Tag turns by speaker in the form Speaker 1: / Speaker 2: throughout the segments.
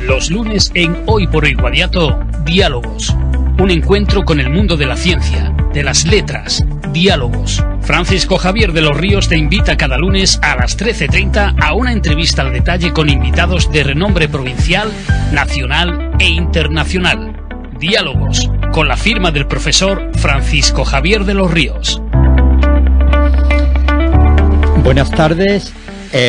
Speaker 1: Los lunes en Hoy por Hoy Guadiato, Diálogos. Un encuentro con el mundo de la ciencia, de las letras. Diálogos. Francisco Javier de los Ríos te invita cada lunes a las 13:30 a una entrevista al detalle con invitados de renombre provincial, nacional e internacional. Diálogos, con la firma del profesor Francisco Javier de los Ríos.
Speaker 2: Buenas tardes.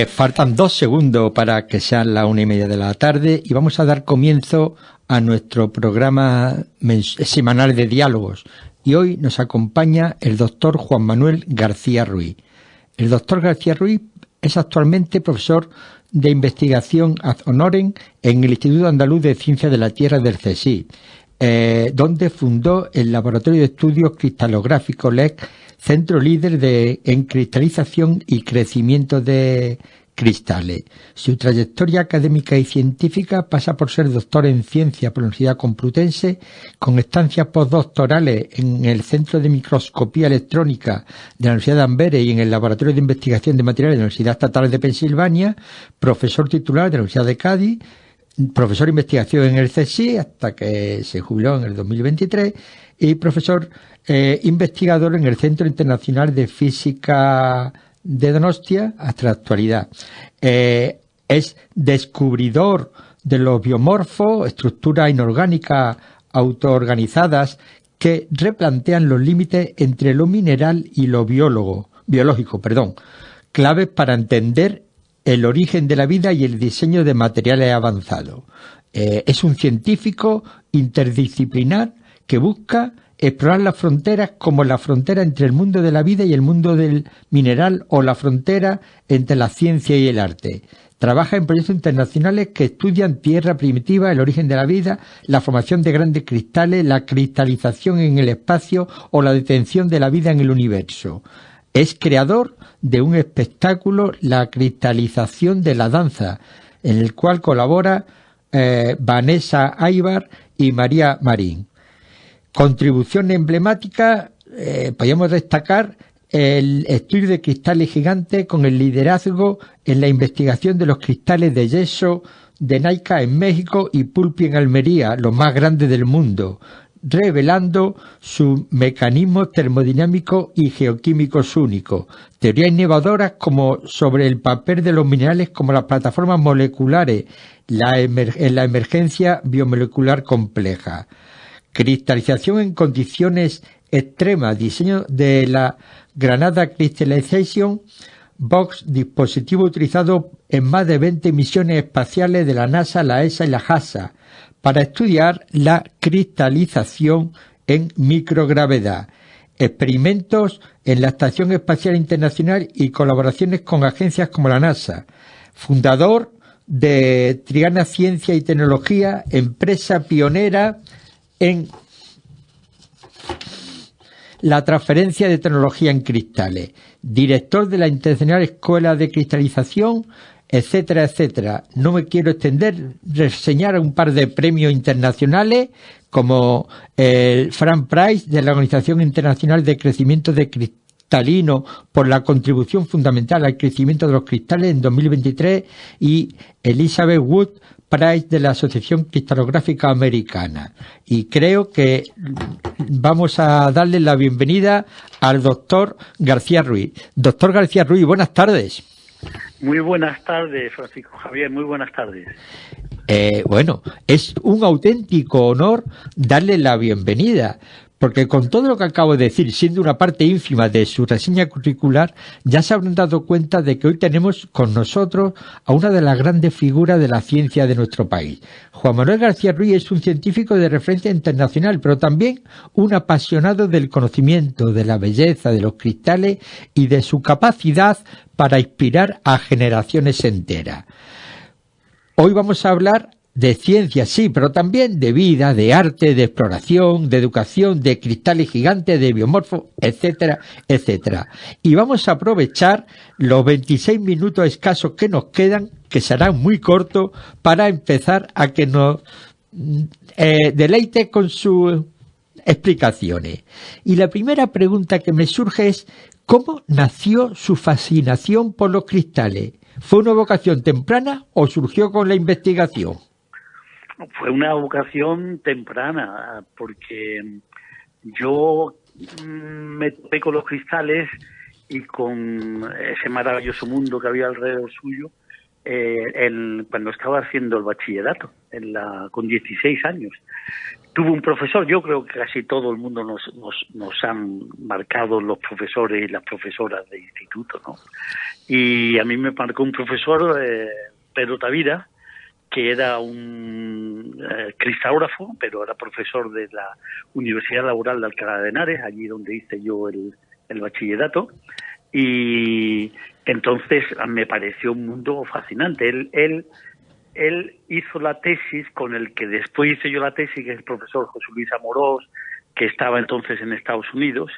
Speaker 2: Faltan 2 segundos para que sean las 1:30 de la tarde y vamos a dar comienzo a nuestro programa semanal de diálogos. Y hoy nos acompaña el doctor Juan Manuel García Ruiz. El doctor García Ruiz es actualmente profesor de investigación ad honorem en el Instituto Andaluz de Ciencias de la Tierra del CSIC, donde fundó el Laboratorio de Estudios Cristalográficos LEC, centro líder en cristalización y crecimiento de cristales. Su trayectoria académica y científica pasa por ser doctor en ciencia por la Universidad Complutense, con estancias postdoctorales en el Centro de Microscopía Electrónica de la Universidad de Amberes y en el Laboratorio de Investigación de Materiales de la Universidad Estatal de Pensilvania, profesor titular de la Universidad de Cádiz, profesor de investigación en el CSIC hasta que se jubiló en el 2023 y profesor investigador en el Centro Internacional de Física de Donostia hasta la actualidad. Es descubridor de los biomorfos, estructuras inorgánicas autoorganizadas que replantean los límites entre lo mineral y lo biológico, claves para entender el origen de la vida y el diseño de materiales avanzados. Es un científico interdisciplinar que busca explorar las fronteras como la frontera entre el mundo de la vida y el mundo del mineral o la frontera entre la ciencia y el arte. Trabaja en proyectos internacionales que estudian tierra primitiva, el origen de la vida, la formación de grandes cristales, la cristalización en el espacio o la detención de la vida en el universo. Es creador de un espectáculo, La cristalización de la danza, en el cual colabora Vanessa Aybar y María Marín. Contribución emblemática, podríamos destacar el estudio de cristales gigantes con el liderazgo en la investigación de los cristales de yeso de Naica en México y Pulpi en Almería, los más grandes del mundo, revelando sus mecanismos termodinámicos y geoquímicos únicos, teorías innovadoras como sobre el papel de los minerales como las plataformas moleculares en la emergencia biomolecular compleja, cristalización en condiciones extremas, diseño de la Granada Crystallization Box, dispositivo utilizado en más de 20 misiones espaciales de la NASA, la ESA y la JAXA, para estudiar la cristalización en microgravedad, experimentos en la Estación Espacial Internacional y colaboraciones con agencias como la NASA, fundador de Triana Ciencia y Tecnología, empresa pionera en la transferencia de tecnología en cristales, director de la Internacional Escuela de Cristalización, etcétera, etcétera. No me quiero extender, reseñar un par de premios internacionales como el Frank Prize de la Organización Internacional de Crecimiento de Cristalino por la contribución fundamental al crecimiento de los cristales en 2023 y Elizabeth Wood Prize de la Asociación Cristalográfica Americana. Y creo que vamos a darle la bienvenida al doctor García Ruiz. Doctor García Ruiz, buenas tardes.
Speaker 3: Muy buenas tardes, Francisco Javier, muy buenas tardes.
Speaker 2: Bueno, es un auténtico honor darle la bienvenida, porque con todo lo que acabo de decir, siendo una parte ínfima de su reseña curricular, ya se habrán dado cuenta de que hoy tenemos con nosotros a una de las grandes figuras de la ciencia de nuestro país. Juan Manuel García Ruiz es un científico de referencia internacional, pero también un apasionado del conocimiento, de la belleza de los cristales y de su capacidad para inspirar a generaciones enteras. Hoy vamos a hablar de ciencia, sí, pero también de vida, de arte, de exploración, de educación, de cristales gigantes, de biomorfos, etcétera, etcétera. Y vamos a aprovechar los 26 minutos escasos que nos quedan, que serán muy cortos, para empezar a que nos deleite con sus explicaciones. Y la primera pregunta que me surge es, ¿cómo nació su fascinación por los cristales? ¿Fue una vocación temprana o surgió con la investigación?
Speaker 3: Fue una vocación temprana, porque yo me topé con los cristales y con ese maravilloso mundo que había alrededor suyo cuando estaba haciendo el bachillerato, con 16 años. Tuve un profesor, yo creo que casi todo el mundo nos han marcado los profesores y las profesoras de instituto, ¿no? Y a mí me marcó un profesor, Pedro Tavira, que era un cristalógrafo, pero era profesor de la Universidad Laboral de Alcalá de Henares, allí donde hice yo el bachillerato, y entonces me pareció un mundo fascinante. Él hizo la tesis con el que después hice yo la tesis, que es el profesor José Luis Amorós, que estaba entonces en Estados Unidos,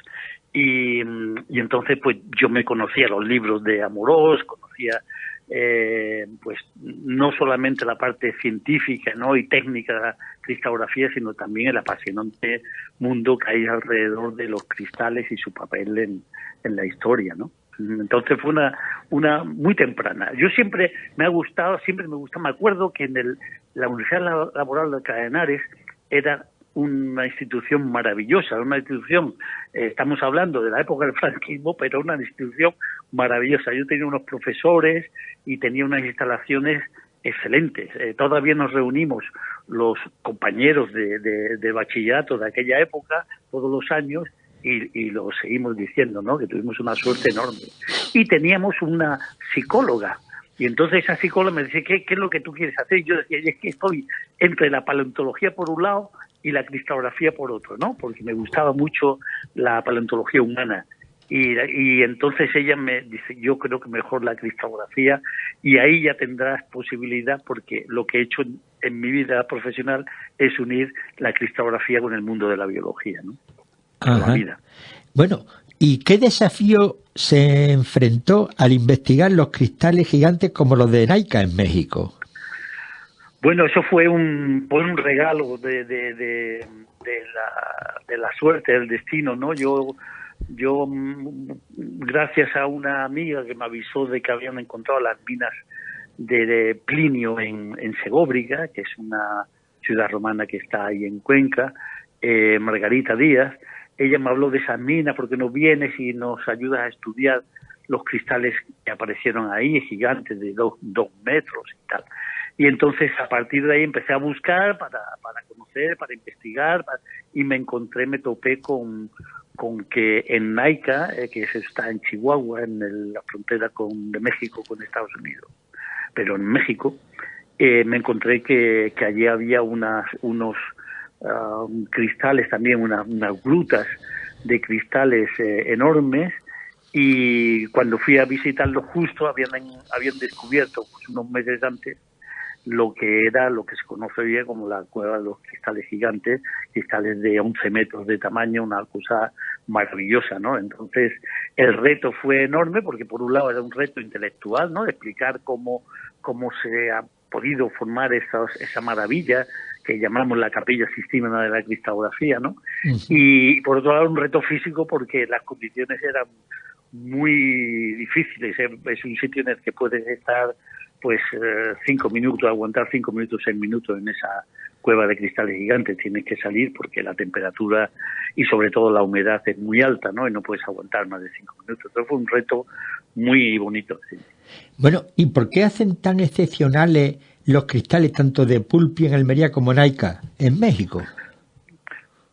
Speaker 3: y entonces pues yo me conocía los libros de Amorós, conocía pues no solamente la parte científica, ¿no?, y técnica de la cristalografía, sino también el apasionante mundo que hay alrededor de los cristales y su papel en la historia, ¿no? Entonces fue una muy temprana. Yo siempre me acuerdo que en la Universidad Laboral de Alcalá de Henares era una institución maravillosa, una institución, estamos hablando de la época del franquismo, pero una institución maravillosa. Yo tenía unos profesores y tenía unas instalaciones excelentes. Todavía nos reunimos los compañeros de bachillerato de aquella época, todos los años, y lo seguimos diciendo, ¿no?, que tuvimos una suerte enorme. Y teníamos una psicóloga, y entonces esa psicóloga me decía, ¿qué es lo que tú quieres hacer? Y yo decía, es que estoy entre la paleontología por un lado y la cristalografía por otro, ¿no?, porque me gustaba mucho la paleontología humana. Y entonces ella me dice, yo creo que mejor la cristalografía, y ahí ya tendrás posibilidad, porque lo que he hecho en mi vida profesional es unir la cristalografía con el mundo de la biología, ¿no? La vida.
Speaker 2: Bueno, ¿y qué desafío se enfrentó al investigar los cristales gigantes como los de Naica en México?
Speaker 3: Bueno, eso fue un regalo de la suerte, del destino, ¿no? Yo gracias a una amiga que me avisó de que habían encontrado las minas de Plinio en Segóbriga, que es una ciudad romana que está ahí en Cuenca, Margarita Díaz. Ella me habló de esas minas, porque no vienes y nos ayudas a estudiar los cristales que aparecieron ahí, gigantes de 2 metros y tal. Y entonces a partir de ahí empecé a buscar para conocer, para investigar, y me topé con que en Naica, que está en Chihuahua, en la frontera de México con Estados Unidos, pero en México, me encontré que allí había unos cristales también, unas grutas de cristales enormes, y cuando fui a visitarlos justo habían descubierto, pues, unos meses antes, lo que se conoce bien como la cueva de los cristales gigantes, cristales de 11 metros de tamaño, una cosa maravillosa, ¿no? Entonces el reto fue enorme, porque por un lado era un reto intelectual, ¿no?, de explicar cómo se ha podido formar esa maravilla que llamamos la Capilla Sistina de la cristalografía, ¿no? Uh-huh. Y por otro lado un reto físico, porque las condiciones eran muy difíciles. Es un sitio en el que puedes estar pues 5 minutos, aguantar 5 minutos, 6 minutos en esa cueva de cristales gigantes. Tienes que salir porque la temperatura y sobre todo la humedad es muy alta, ¿no?, y no puedes aguantar más de 5 minutos. Entonces fue un reto muy bonito, sí.
Speaker 2: Bueno, ¿y por qué hacen tan excepcionales los cristales tanto de Pulpí en Almería como Naica en México?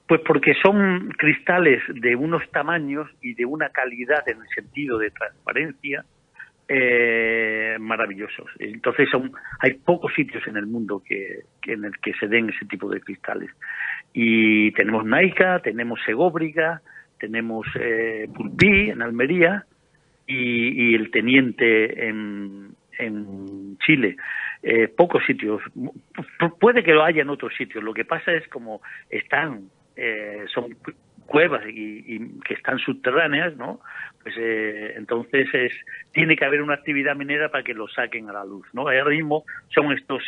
Speaker 3: Pues porque son cristales de unos tamaños y de una calidad en el sentido de transparencia maravillosos. Entonces hay pocos sitios en el mundo en el que se den ese tipo de cristales. Y tenemos Naica, tenemos Segóbriga, tenemos Pulpí en Almería y el Teniente en Chile. Pocos sitios. Puede que lo haya en otros sitios. Lo que pasa es como son cuevas y que están subterráneas, ¿no? Pues entonces tiene que haber una actividad minera para que lo saquen a la luz, ¿no? Ahora mismo son estos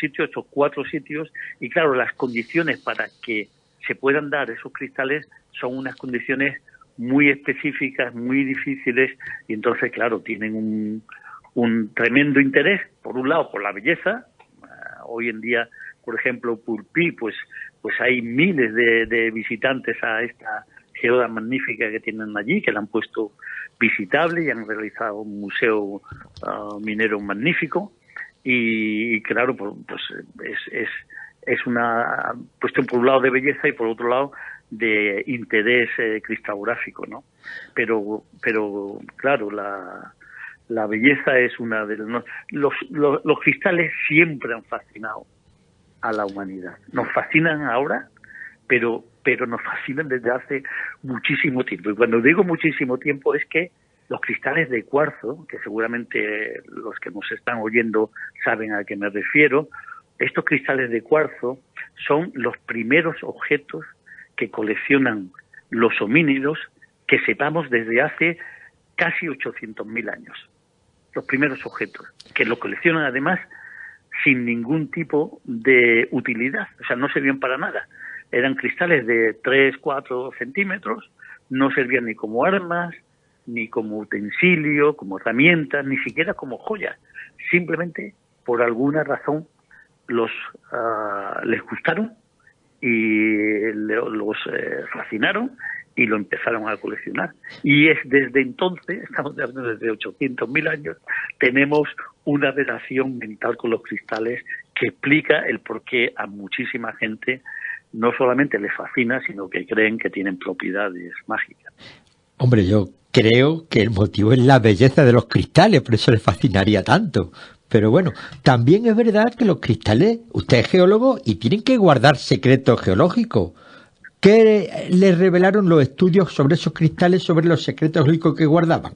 Speaker 3: 4 sitios, y claro, las condiciones para que se puedan dar esos cristales son unas condiciones muy específicas, muy difíciles, y entonces, claro, tienen un tremendo interés, por un lado, por la belleza, hoy en día, por ejemplo, Pulpí, pues hay miles de visitantes a esta geoda magnífica que tienen allí, que la han puesto visitable y han realizado un museo minero magnífico. Y claro, pues es una cuestión por un lado de belleza y por otro lado de interés cristalográfico, ¿no? Pero claro, la belleza es una de los cristales siempre han fascinado a la humanidad. Nos fascinan ahora, pero nos fascinan desde hace muchísimo tiempo. Y cuando digo muchísimo tiempo es que los cristales de cuarzo, que seguramente los que nos están oyendo saben a qué me refiero, estos cristales de cuarzo son los primeros objetos que coleccionan los homínidos que sepamos desde hace casi 800.000 años. Los primeros objetos, que lo coleccionan además sin ningún tipo de utilidad, o sea, no servían para nada. Eran cristales de 3, 4 centímetros, no servían ni como armas, ni como utensilio, como herramientas, ni siquiera como joyas. Simplemente, por alguna razón, les gustaron y los fascinaron y lo empezaron a coleccionar. Y es desde entonces, estamos hablando desde 800.000 años, tenemos una relación mental con los cristales que explica el por qué a muchísima gente no solamente les fascina, sino que creen que tienen propiedades mágicas.
Speaker 2: Hombre, yo creo que el motivo es la belleza de los cristales, por eso les fascinaría tanto. Pero bueno, también es verdad que los cristales, usted es geólogo y tienen que guardar secretos geológicos. ¿Qué les revelaron los estudios sobre esos cristales, sobre los secretos geológicos que guardaban?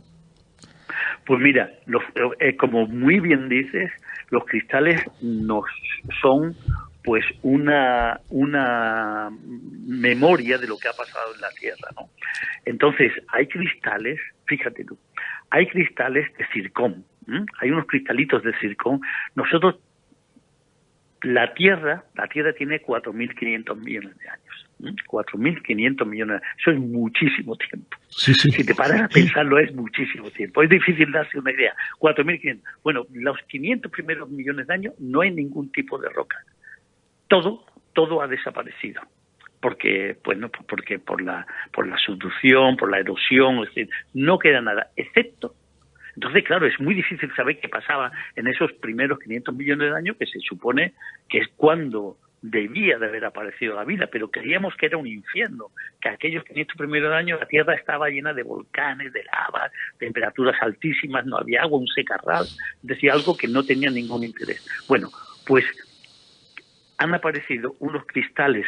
Speaker 3: Pues mira, como muy bien dices, los cristales nos son pues una memoria de lo que ha pasado en la Tierra, ¿no? Entonces, hay cristales, fíjate tú, hay cristales de zircón, hay unos cristalitos de zircón. Nosotros, la Tierra tiene 4.500 millones de años. 4.500 millones, eso es muchísimo tiempo.
Speaker 2: Sí.
Speaker 3: Si te paras a pensarlo, es muchísimo tiempo. Es difícil darse una idea. 4.500. Bueno, los 500 primeros millones de años no hay ningún tipo de roca. Todo ha desaparecido. Porque por la subducción, por la erosión, es decir, no queda nada, excepto. Entonces, claro, es muy difícil saber qué pasaba en esos primeros 500 millones de años, que se supone que es cuando debía de haber aparecido la vida, pero creíamos que era un infierno, que aquellos 500 primeros años la Tierra estaba llena de volcanes, de lava, temperaturas altísimas, no había agua, un secarral, es decir, algo que no tenía ningún interés. Bueno, pues han aparecido unos cristales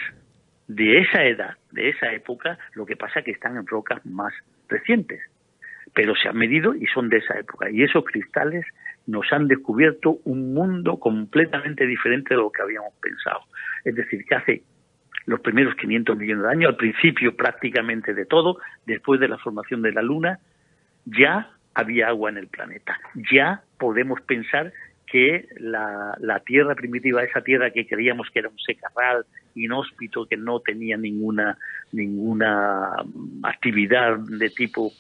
Speaker 3: de esa edad, de esa época, lo que pasa es que están en rocas más recientes, pero se han medido y son de esa época, y esos cristales nos han descubierto un mundo completamente diferente de lo que habíamos pensado. Es decir, que hace los primeros 500 millones de años, al principio prácticamente de todo, después de la formación de la Luna, ya había agua en el planeta. Ya podemos pensar que la Tierra primitiva, esa Tierra que creíamos que era un secarral inhóspito, que no tenía ninguna actividad de tipo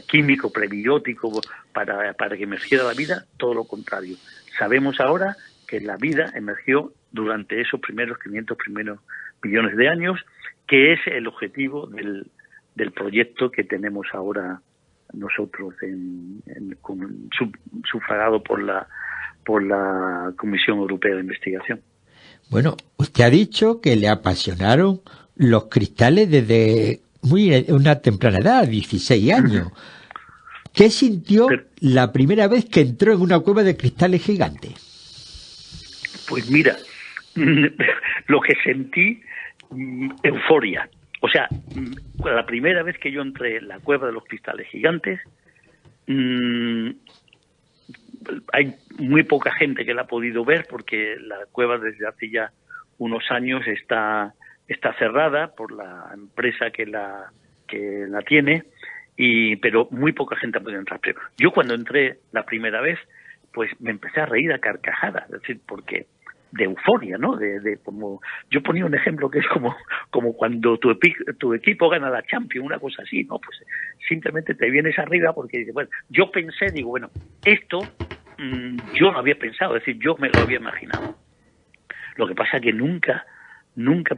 Speaker 3: químico, prebiótico, para que emergiera la vida, todo lo contrario. Sabemos ahora que la vida emergió durante esos primeros 500 millones de años, que es el objetivo del proyecto que tenemos ahora nosotros sufragado por la Comisión Europea de Investigación.
Speaker 2: Bueno, usted ha dicho que le apasionaron los cristales desde una temprana edad, 16 años. ¿Qué sintió la primera vez que entró en una cueva de cristales gigantes?
Speaker 3: Pues mira, lo que sentí, euforia. O sea, la primera vez que yo entré en la cueva de los cristales gigantes, hay muy poca gente que la ha podido ver porque la cueva desde hace ya unos años está cerrada por la empresa que la tiene, pero muy poca gente ha podido entrar. Pero yo cuando entré la primera vez, pues me empecé a reír a carcajadas, es decir, porque de euforia, ¿no? De como yo ponía un ejemplo que es como cuando tu equipo gana la Champions, una cosa así, ¿no? Pues simplemente te vienes arriba porque dices, bueno, yo pensé, digo, bueno, esto yo no había pensado, es decir, yo me lo había imaginado. Lo que pasa que nunca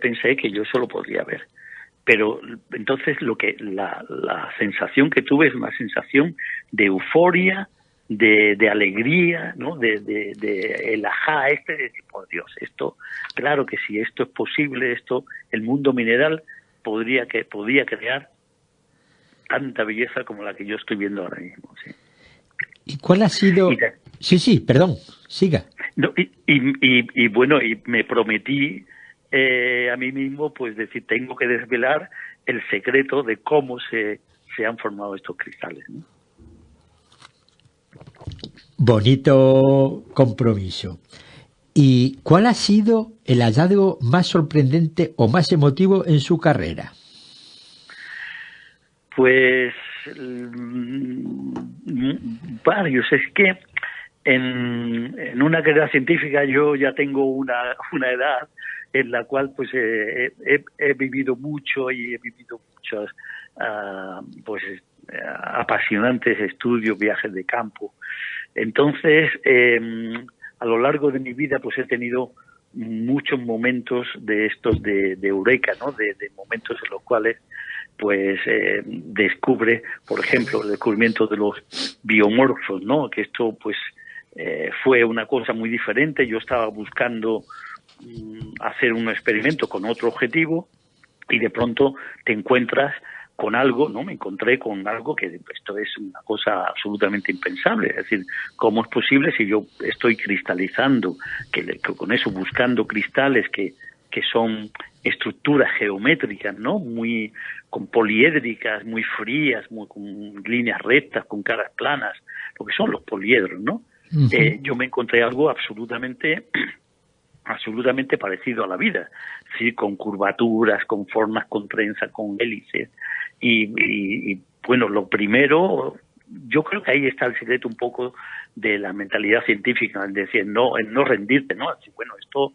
Speaker 3: pensé que yo eso lo podría ver. Pero entonces la sensación que tuve es una sensación de euforia, de alegría, ¿no? De el ajá de decir, por Dios, esto, claro que si esto es posible, el mundo mineral podía crear tanta belleza como la que yo estoy viendo ahora mismo, sí.
Speaker 2: ¿Y cuál ha sido? Sí, perdón, siga.
Speaker 3: No, y bueno, y me prometí a mí mismo, pues decir, tengo que desvelar el secreto de cómo se han formado estos cristales, ¿no?
Speaker 2: Bonito compromiso. ¿Y cuál ha sido el hallazgo más sorprendente o más emotivo en su carrera?
Speaker 3: Pues varios. Es que en una carrera científica yo ya tengo una edad en la cual pues he vivido mucho y he vivido muchos apasionantes estudios, viajes de campo. Entonces, a lo largo de mi vida pues he tenido muchos momentos de estos de eureka, ¿no? De momentos en los cuales pues descubre, por ejemplo, el descubrimiento de los biomorfos, ¿no? Que esto pues fue una cosa muy diferente. Yo estaba buscando hacer un experimento con otro objetivo y de pronto te encuentras con algo, ¿no? Me encontré con algo que esto es una cosa absolutamente impensable. Es decir, ¿cómo es posible si yo estoy cristalizando, que con eso buscando cristales que son estructuras geométricas, ¿no? Muy con poliédricas, muy frías, con líneas rectas, con caras planas, lo que son los poliedros, ¿no? Uh-huh. Yo me encontré algo absolutamente parecido a la vida, ¿sí? Con curvaturas, con formas, con trenzas, con hélices. Y bueno, lo primero, yo creo que ahí está el secreto un poco de la mentalidad científica, es decir, en no rendirte, ¿no? Así, bueno, esto,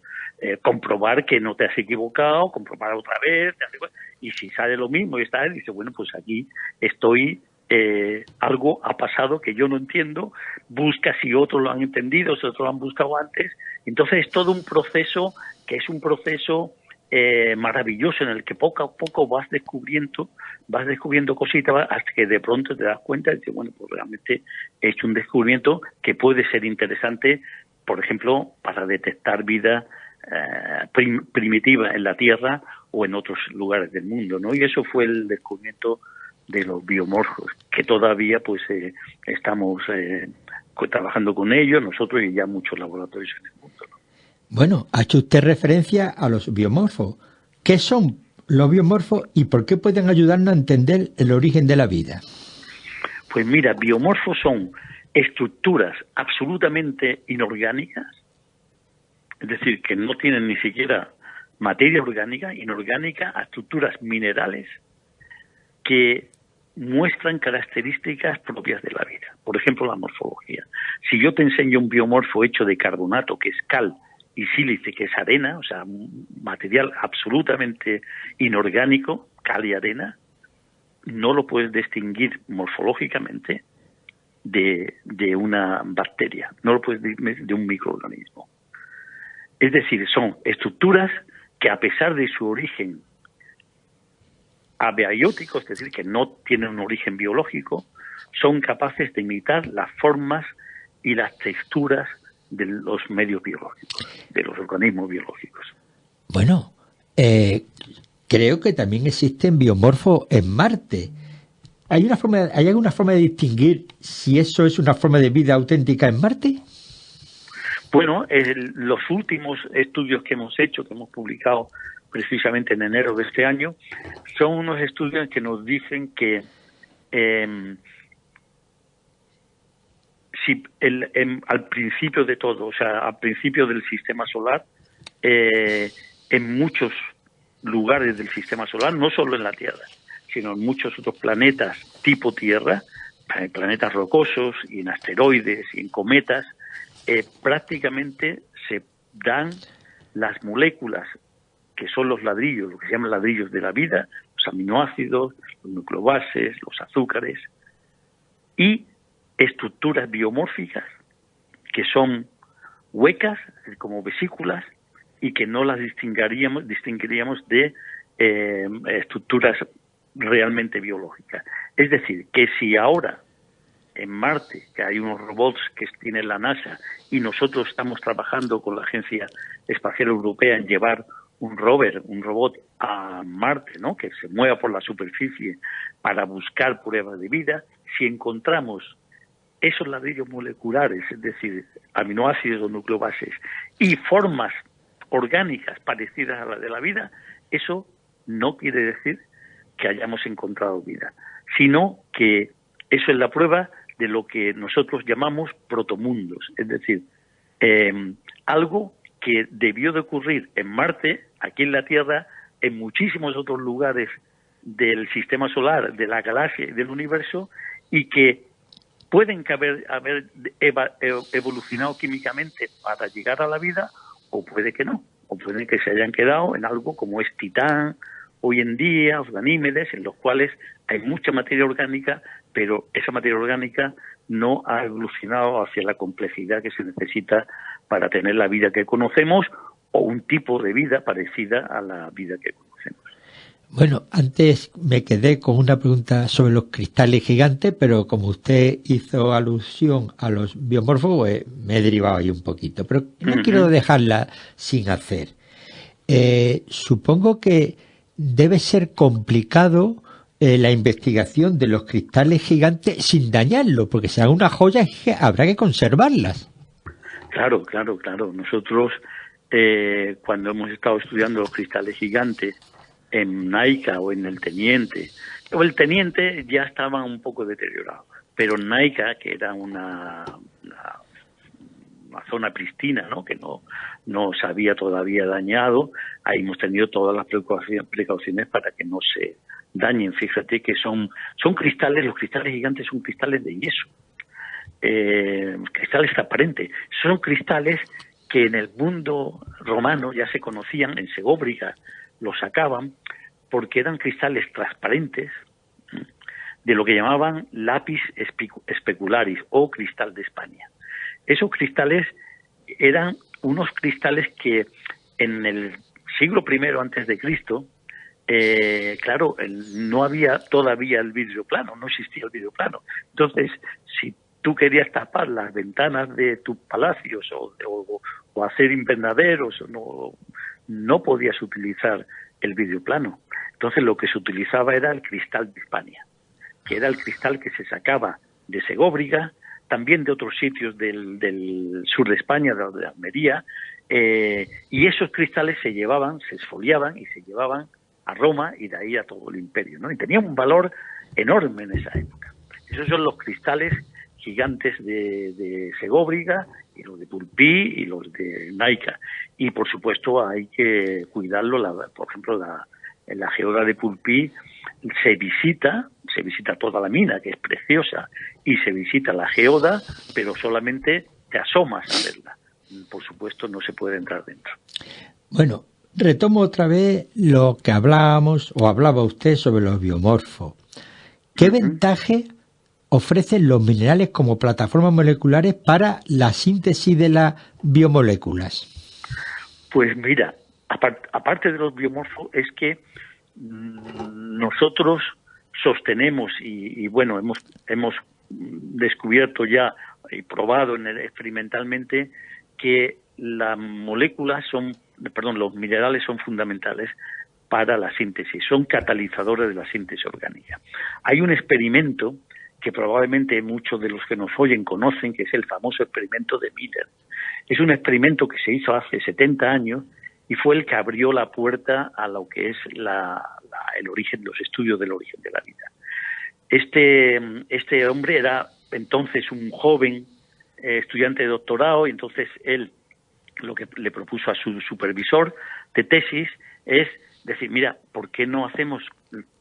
Speaker 3: comprobar que no te has equivocado, comprobar otra vez, y si sale lo mismo y está él, dice, bueno, pues aquí estoy, algo ha pasado que yo no entiendo, busca si otros lo han entendido, si otros lo han buscado antes. Entonces es todo un proceso que es un proceso maravilloso en el que poco a poco vas descubriendo cositas hasta que de pronto te das cuenta y dices, bueno, pues realmente he hecho un descubrimiento que puede ser interesante, por ejemplo, para detectar vida primitiva en la Tierra o en otros lugares del mundo, ¿no? Y eso fue el descubrimiento de los biomorfos, que todavía pues estamos trabajando con ellos, nosotros y ya muchos laboratorios en el mundo, ¿no?
Speaker 2: Bueno, ha hecho usted referencia a los biomorfos. ¿Qué son los biomorfos y por qué pueden ayudarnos a entender el origen de la vida?
Speaker 3: Pues mira, biomorfos son estructuras absolutamente inorgánicas, es decir, que no tienen ni siquiera materia orgánica, inorgánica, a estructuras minerales que muestran características propias de la vida. Por ejemplo, la morfología. Si yo te enseño un biomorfo hecho de carbonato, que es cal, y sílice, que es arena, o sea, material absolutamente inorgánico, cal y arena, no lo puedes distinguir morfológicamente de una bacteria, no lo puedes distinguir de un microorganismo. Es decir, son estructuras que a pesar de su origen abiótico, es decir, que no tienen un origen biológico, son capaces de imitar las formas y las texturas de los medios biológicos, de los organismos biológicos.
Speaker 2: Bueno, creo que también existen biomorfos en Marte. ¿Hay alguna forma de distinguir si eso es una forma de vida auténtica en Marte?
Speaker 3: Bueno, los últimos estudios que hemos hecho, que hemos publicado precisamente en enero de este año, son unos estudios que nos dicen que si al principio de todo, o sea, al principio del sistema solar, en muchos lugares del sistema solar, no solo en la Tierra, sino en muchos otros planetas tipo Tierra, planetas rocosos y en asteroides y en cometas, prácticamente se dan las moléculas que son los ladrillos, lo que se llaman ladrillos de la vida, los aminoácidos, los nucleobases, los azúcares, y estructuras biomórficas que son huecas, como vesículas, y que no las distinguiríamos de estructuras realmente biológicas. Es decir, que si ahora en Marte, que hay unos robots que tiene la NASA, y nosotros estamos trabajando con la Agencia Espacial Europea en llevar un robot a Marte, ¿no?, que se mueva por la superficie para buscar pruebas de vida, si encontramos esos ladrillos moleculares, es decir, aminoácidos o nucleobases, y formas orgánicas parecidas a las de la vida, eso no quiere decir que hayamos encontrado vida, sino que eso es la prueba de lo que nosotros llamamos protomundos, es decir, algo que debió de ocurrir en Marte, aquí en la Tierra, en muchísimos otros lugares del sistema solar, de la galaxia y del universo, y que pueden haber evolucionado químicamente para llegar a la vida, o puede que no, o puede que se hayan quedado en algo como es Titán, hoy en día, los Ganímedes, en los cuales hay mucha materia orgánica, pero esa materia orgánica no ha evolucionado hacia la complejidad que se necesita para tener la vida que conocemos o un tipo de vida parecida a la vida que conocemos.
Speaker 2: Bueno, antes me quedé con una pregunta sobre los cristales gigantes, pero como usted hizo alusión a los biomorfos, pues me he derivado ahí un poquito, pero no quiero dejarla sin hacer. Supongo que debe ser complicado la investigación de los cristales gigantes sin dañarlos, porque si hay una joya habrá que conservarlas.
Speaker 3: Claro. Nosotros, cuando hemos estado estudiando los cristales gigantes en Naica o en el Teniente ya estaban un poco deteriorados, pero en Naica, que era una zona pristina, ¿no?, que no se había todavía dañado, ahí hemos tenido todas las precauciones para que no se dañen. Fíjate que son cristales, los cristales gigantes son cristales de yeso, cristales transparentes, son cristales que en el mundo romano ya se conocían, en Segóbriga los sacaban porque eran cristales transparentes de lo que llamaban lapis specularis o cristal de España. Esos cristales eran unos cristales que en el siglo I antes de Cristo, claro, no había todavía el vidrio plano, no existía el vidrio plano. Entonces, si tú querías tapar las ventanas de tus palacios o hacer invernaderos, no podías utilizar el vidrio plano. Entonces lo que se utilizaba era el cristal de Hispania, que era el cristal que se sacaba de Segóbriga, también de otros sitios del sur de España, de Almería, y esos cristales se esfoliaban y se llevaban a Roma y de ahí a todo el imperio, ¿no? Y tenían un valor enorme en esa época. Esos son los cristales gigantes de Segóbriga, y los de Pulpí y los de Naica. Y por supuesto hay que cuidarlo, por ejemplo, en la geoda de Pulpí se visita toda la mina, que es preciosa, y se visita la geoda, pero solamente te asomas a verla. Por supuesto no se puede entrar dentro.
Speaker 2: Bueno, retomo otra vez lo que hablaba usted sobre los biomorfos. ¿Qué ventaja ofrecen los minerales como plataformas moleculares para la síntesis de las biomoléculas?
Speaker 3: Pues mira, aparte de los biomorfos, es que nosotros sostenemos y bueno, hemos descubierto ya y probado experimentalmente que las moléculas los minerales son fundamentales para la síntesis, son catalizadores de la síntesis orgánica. Hay un experimento que probablemente muchos de los que nos oyen conocen, que es el famoso experimento de Miller. Es un experimento que se hizo hace 70 años y fue el que abrió la puerta a lo que es el origen, los estudios del origen de la vida. Este hombre era entonces un joven estudiante de doctorado, y entonces él lo que le propuso a su supervisor de tesis es decir, mira, ¿por qué no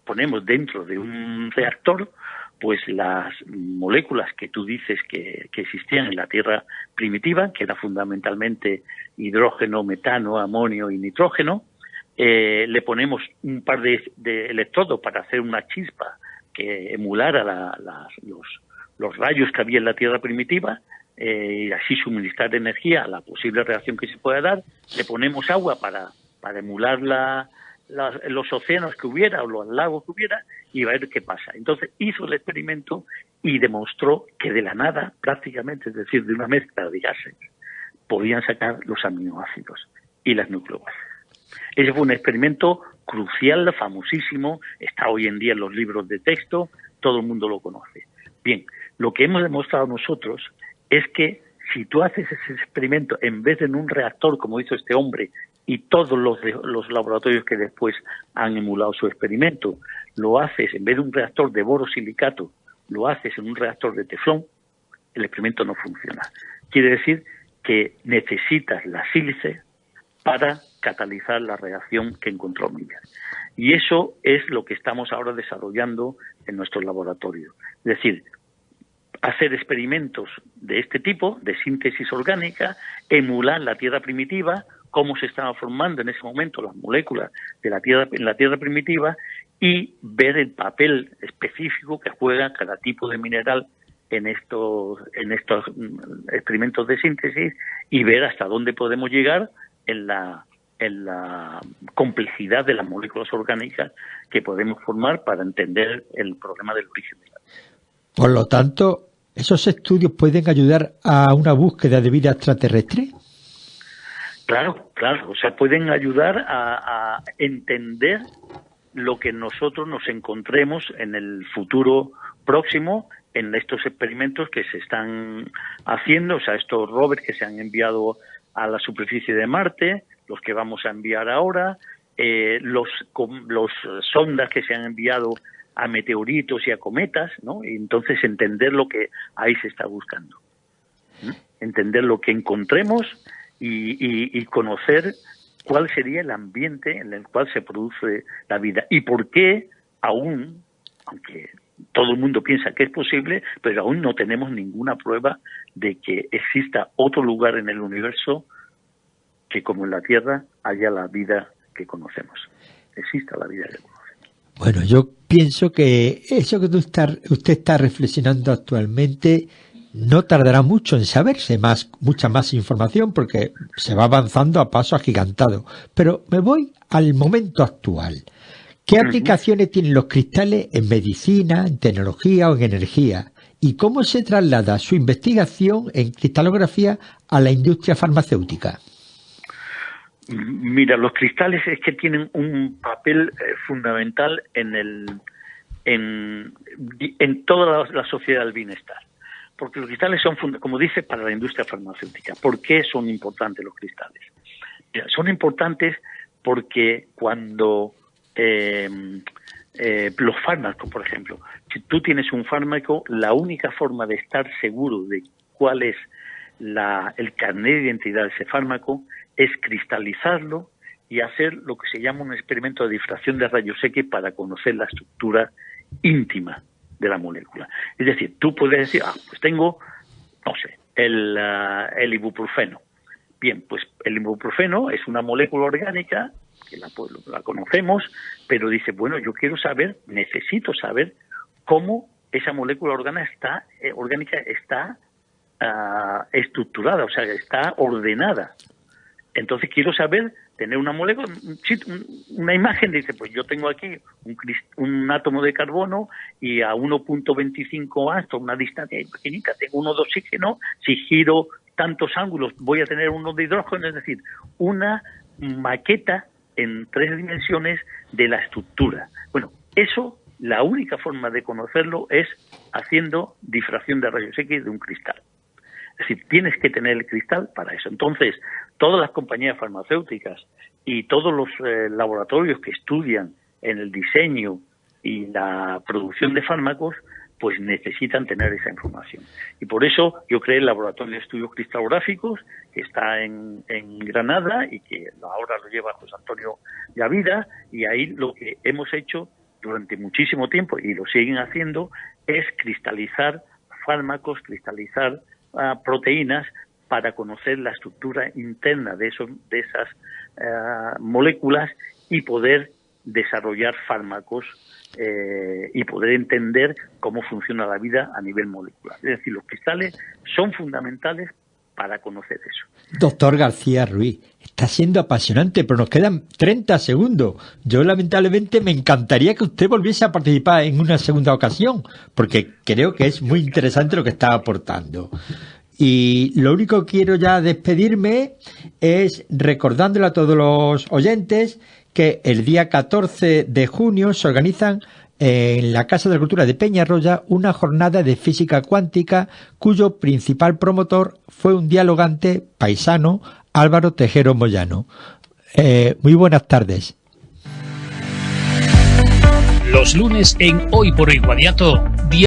Speaker 3: ponemos dentro de un reactor pues las moléculas que tú dices que existían en la Tierra primitiva, que era fundamentalmente hidrógeno, metano, amonio y nitrógeno, le ponemos un par de electrodos para hacer una chispa que emulara los rayos que había en la Tierra primitiva, y así suministrar energía a la posible reacción que se pueda dar. Le ponemos agua para emular los océanos que hubiera o los lagos que hubiera y va a ver qué pasa. Entonces hizo el experimento y demostró que de la nada, prácticamente, es decir, de una mezcla de gases, podían sacar los aminoácidos y las nucleobases. Ese fue un experimento crucial, famosísimo, está hoy en día en los libros de texto, todo el mundo lo conoce. Bien, lo que hemos demostrado nosotros es que si tú haces ese experimento en vez de en un reactor, como hizo este hombre, y todos los laboratorios que después han emulado su experimento, lo haces en vez de un reactor de borosilicato, lo haces en un reactor de teflón, el experimento no funciona. Quiere decir que necesitas la sílice para catalizar la reacción que encontró Miller. Y eso es lo que estamos ahora desarrollando en nuestro laboratorio. Es decir, hacer experimentos de este tipo, de síntesis orgánica, emular la tierra primitiva, cómo se estaban formando en ese momento las moléculas de la tierra primitiva y ver el papel específico que juega cada tipo de mineral en estos experimentos de síntesis y ver hasta dónde podemos llegar en la complejidad de las moléculas orgánicas que podemos formar para entender el problema del origen de la vida.
Speaker 2: Por lo tanto, ¿esos estudios pueden ayudar a una búsqueda de vida extraterrestre?
Speaker 3: Claro, o sea, pueden ayudar a entender lo que nosotros nos encontremos en el futuro próximo en estos experimentos que se están haciendo, o sea, estos rovers que se han enviado a la superficie de Marte, los que vamos a enviar ahora, los sondas que se han enviado a meteoritos y a cometas, ¿no? Y entonces entender lo que ahí se está buscando. Entender lo que encontremos y conocer cuál sería el ambiente en el cual se produce la vida y por qué aún, aunque todo el mundo piensa que es posible, pero aún no tenemos ninguna prueba de que exista otro lugar en el universo que como en la Tierra haya la vida que conocemos. Exista la vida que conocemos.
Speaker 2: Bueno, yo pienso que eso que usted está reflexionando actualmente no tardará mucho en saberse mucha más información porque se va avanzando a paso agigantado. Pero me voy al momento actual. ¿Qué aplicaciones tienen los cristales en medicina, en tecnología o en energía? ¿Y cómo se traslada su investigación en cristalografía a la industria farmacéutica?
Speaker 3: Mira, los cristales es que tienen un papel fundamental en toda la sociedad del bienestar. Porque los cristales son, como dice, para la industria farmacéutica. ¿Por qué son importantes los cristales? Mira, son importantes porque cuando los fármacos, por ejemplo, si tú tienes un fármaco, la única forma de estar seguro de cuál es el carnet de identidad de ese fármaco es cristalizarlo y hacer lo que se llama un experimento de difracción de rayos X para conocer la estructura íntima de la molécula. Es decir, tú puedes decir, pues tengo, no sé, el ibuprofeno. Bien, pues el ibuprofeno es una molécula orgánica que la conocemos, pero dice, bueno, yo necesito saber cómo esa molécula orgánica está estructurada, o sea, está ordenada. Entonces quiero tener una molécula, una imagen, dice, pues yo tengo aquí un átomo de carbono y a 1.25 astros, una distancia pequeñita, tengo uno de oxígeno, si giro tantos ángulos voy a tener uno de hidrógeno, es decir, una maqueta en 3 dimensiones de la estructura. Bueno, eso, la única forma de conocerlo es haciendo difracción de rayos X de un cristal. Es decir, tienes que tener el cristal para eso. Entonces, todas las compañías farmacéuticas y todos los laboratorios que estudian en el diseño y la producción de fármacos, pues necesitan tener esa información. Y por eso yo creé el Laboratorio de Estudios Cristalográficos, que está en Granada y que ahora lo lleva José Antonio Yavida, y ahí lo que hemos hecho durante muchísimo tiempo, y lo siguen haciendo, es cristalizar fármacos, cristalizar proteínas para conocer la estructura interna de esas moléculas y poder desarrollar fármacos y poder entender cómo funciona la vida a nivel molecular. Es decir, los cristales son fundamentales para conocer eso.
Speaker 2: Doctor García Ruiz, está siendo apasionante, pero nos quedan 30 segundos. Yo, lamentablemente, me encantaría que usted volviese a participar en una segunda ocasión, porque creo que es muy interesante lo que está aportando. Y lo único que quiero ya despedirme es recordándole a todos los oyentes que el día 14 de junio se organizan en la Casa de la Cultura de Peñarroya una jornada de física cuántica cuyo principal promotor fue un dialogante paisano, Álvaro Tejero Moyano. Muy buenas tardes.
Speaker 1: Los lunes en Hoy por Hoy Guadiato,